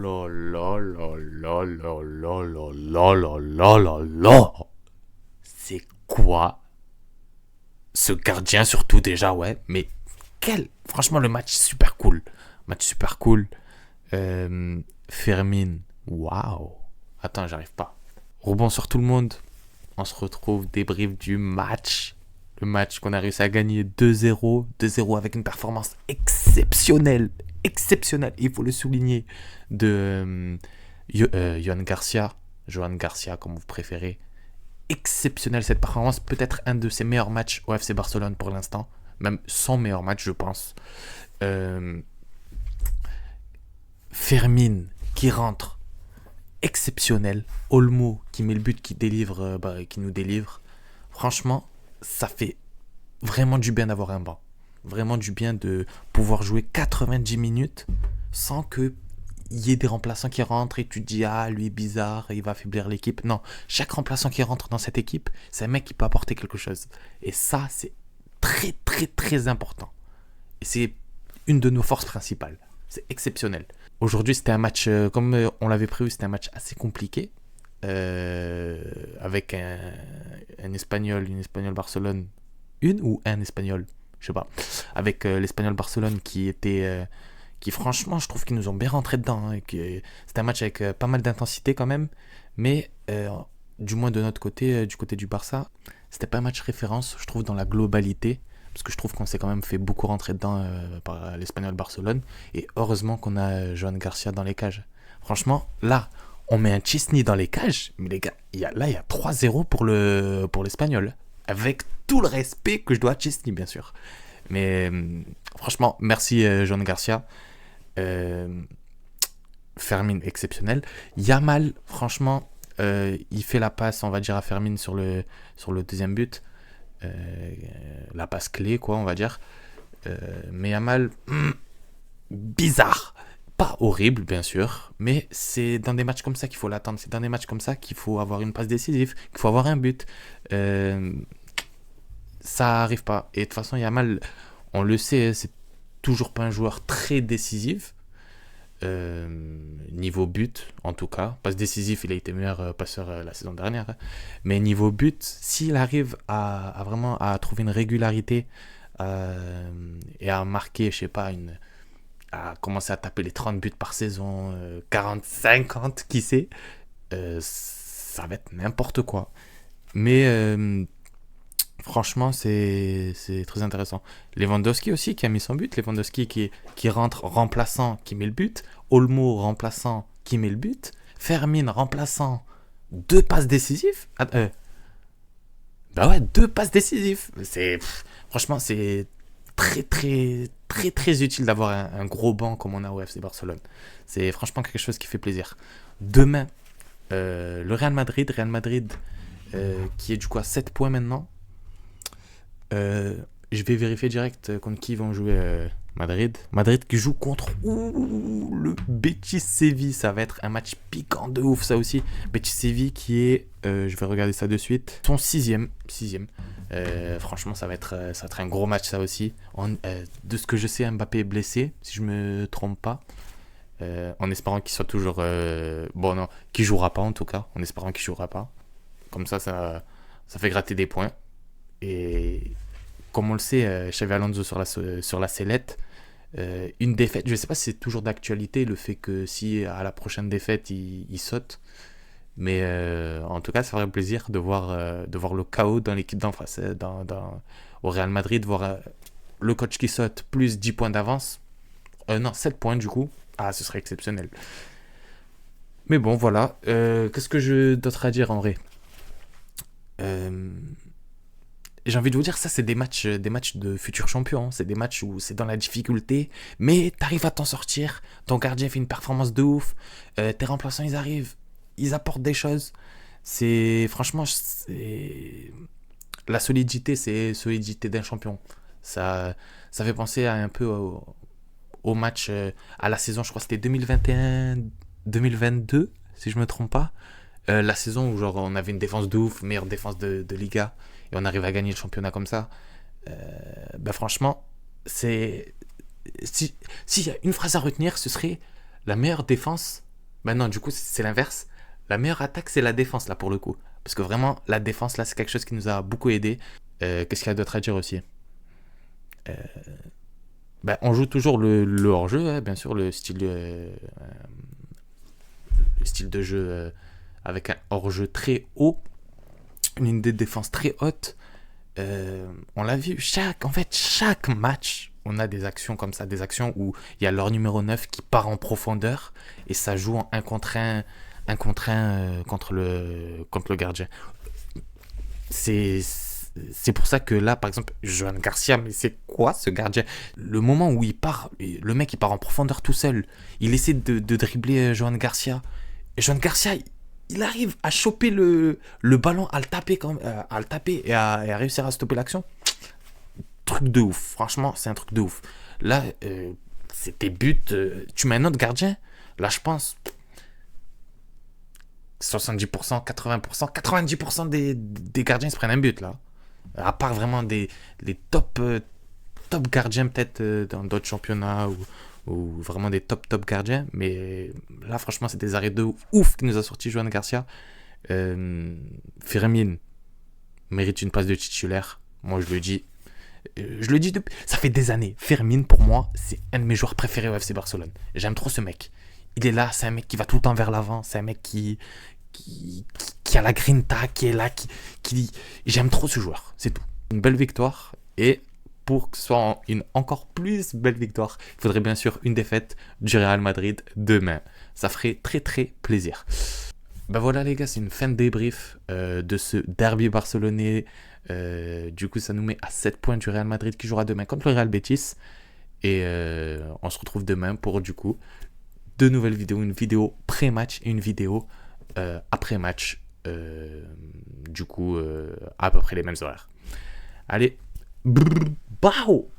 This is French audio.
là là là là là là là là là là là là. C'est quoi ce gardien surtout déjà, ouais. Mais franchement, le match super cool. Match super cool. Fermin, waouh. Attends, j'arrive pas. Rebond sur tout le monde. On se retrouve, débrief du match. Le match qu'on a réussi à gagner 2-0. 2-0 avec une performance exceptionnelle. Exceptionnelle, il faut le souligner. De Johan Garcia. Johan Garcia, comme vous préférez. Exceptionnelle cette performance. Peut-être un de ses meilleurs matchs au FC Barcelone pour l'instant. Même son meilleur match, je pense. Fermin qui rentre. Exceptionnel. Olmo qui met le but, qui nous délivre. Franchement, ça fait vraiment du bien d'avoir un banc. Vraiment du bien de pouvoir jouer 90 minutes sans qu'il y ait des remplaçants qui rentrent et tu te dis ah lui bizarre, il va affaiblir l'équipe. Non, chaque remplaçant qui rentre dans cette équipe, c'est un mec qui peut apporter quelque chose. Et ça, c'est très très très important. Et c'est une de nos forces principales. C'est exceptionnel. Aujourd'hui, c'était un match, comme on l'avait prévu, c'était un match assez compliqué. Avec un Espagnol, une Espagnol Barcelone. Une ou un Espagnol, je sais pas. Avec l'Espagnol Barcelone qui franchement, je trouve qu'ils nous ont bien rentré dedans. Hein, c'était un match avec pas mal d'intensité quand même. Mais du moins de notre côté, du côté du Barça, c'était pas un match référence, je trouve, dans la globalité. Parce que je trouve qu'on s'est quand même fait beaucoup rentrer dedans par l'Espagnol Barcelone. Et heureusement qu'on a Johan Garcia dans les cages. Franchement, là, on met un Chesney dans les cages. Mais les gars, il y a 3-0 pour l'Espagnol. Avec tout le respect que je dois à Chesney, bien sûr. Mais franchement, merci Johan Garcia. Fermin, exceptionnel. Yamal, franchement, il fait la passe, on va dire, à Fermin sur le deuxième but. La passe clé, quoi, on va dire. Mais Yamal, bizarre. Pas horrible, bien sûr, mais c'est dans des matchs comme ça qu'il faut l'attendre. C'est dans des matchs comme ça qu'il faut avoir une passe décisive, qu'il faut avoir un but. Ça arrive pas. Et de toute façon, Yamal, on le sait, c'est toujours pas un joueur très décisif. Niveau but, en tout cas. Passe décisif, il a été meilleur passeur la saison dernière. Hein. Mais niveau but, s'il arrive à vraiment à trouver une régularité et à marquer, je sais pas, à commencer à taper les 30 buts par saison, 40, 50, qui sait, ça va être n'importe quoi. Mais franchement, c'est très intéressant. Lewandowski aussi qui a mis son but. Lewandowski qui rentre remplaçant, qui met le but. Olmo remplaçant, qui met le but. Fermin remplaçant, 2 passes décisives. Bah ouais, 2 passes décisives. Franchement, c'est très très très très utile d'avoir un gros banc comme on a au FC Barcelone. C'est franchement quelque chose qui fait plaisir. Demain, le Real Madrid qui est du coup à 7 points maintenant. Je vais vérifier direct contre qui vont jouer Madrid. Madrid qui joue contre le Betis Séville. Ça va être un match piquant de ouf, ça aussi. Betis Séville qui est, je vais regarder ça de suite, son sixième. Franchement, ça va être un gros match, ça aussi. De ce que je sais, Mbappé est blessé, si je me trompe pas. En espérant qu'il soit toujours... bon, non, qu'il jouera pas en tout cas. En espérant qu'il jouera pas. Comme ça fait gratter des points. Et comme on le sait, Xavi Alonso sur la sellette, une défaite, je ne sais pas si c'est toujours d'actualité le fait que si à la prochaine défaite il saute, mais en tout cas ça ferait plaisir de voir le chaos dans l'équipe d'en face, au Real Madrid, voir le coach qui saute plus 10 points d'avance, non 7 points du coup, ce serait exceptionnel. Mais bon voilà, qu'est-ce que je d'autre à dire en vrai? J'ai envie de vous dire, ça c'est des matchs de futurs champions. C'est des matchs où c'est dans la difficulté, mais t'arrives à t'en sortir. Ton gardien fait une performance de ouf. Tes remplaçants, ils arrivent, ils apportent des choses. Franchement, la solidité, c'est solidité d'un champion. Ça fait penser un peu au match, à la saison, je crois que c'était 2021-2022, si je me trompe pas. La saison où genre on avait une défense de ouf, meilleure défense de Liga, et on arrive à gagner le championnat comme ça. Franchement, s'il y a une phrase à retenir, ce serait la meilleure défense Bah non, du coup, c'est l'inverse. La meilleure attaque, c'est la défense, là, pour le coup. Parce que vraiment, la défense, là, c'est quelque chose qui nous a beaucoup aidé. Qu'est-ce qu'il y a d'autre à dire aussi? Bah, on joue toujours le hors-jeu, hein, bien sûr, le style de jeu avec un hors-jeu très haut, une ligne de défense très haute. On l'a vu, en fait, chaque match, on a des actions comme ça, des actions où il y a leur numéro 9 qui part en profondeur et ça joue en un contre un contre le gardien. C'est c'est pour ça que là, par exemple, Johan Garcia, mais c'est quoi ce gardien? Le moment où il part, le mec il part en profondeur tout seul. Il essaie de dribbler Johan Garcia. Et Johan Garcia, il arrive à choper le ballon, à le taper, à le taper et à réussir à stopper l'action. Truc de ouf, franchement, c'est un truc de ouf. Là, c'est tes buts. Tu mets un autre gardien, là je pense 70%, 80%, 90% des gardiens se prennent un but là. À part vraiment les top gardiens peut-être dans d'autres championnats ou vraiment des top gardiens. Mais là, franchement, c'est des arrêts de ouf qui nous a sorti Johan Garcia. Firmine mérite une place de titulaire. Moi, je le dis. Je le dis depuis. Ça fait des années. Firmine, pour moi, c'est un de mes joueurs préférés au FC Barcelone. J'aime trop ce mec. Il est là, c'est un mec qui va tout le temps vers l'avant. C'est un mec qui a la grinta, qui est là, J'aime trop ce joueur, c'est tout. Une belle victoire, et pour que ce soit une encore plus belle victoire, il faudrait bien sûr une défaite du Real Madrid demain. Ça ferait très très plaisir. Ben voilà les gars, c'est une fin de débrief de ce derby barcelonais. Du coup, ça nous met à 7 points du Real Madrid qui jouera demain contre le Real Betis. Et on se retrouve demain pour du coup deux nouvelles vidéos, une vidéo pré-match et une vidéo après-match. Du coup, à peu près les mêmes horaires. Allez, bao!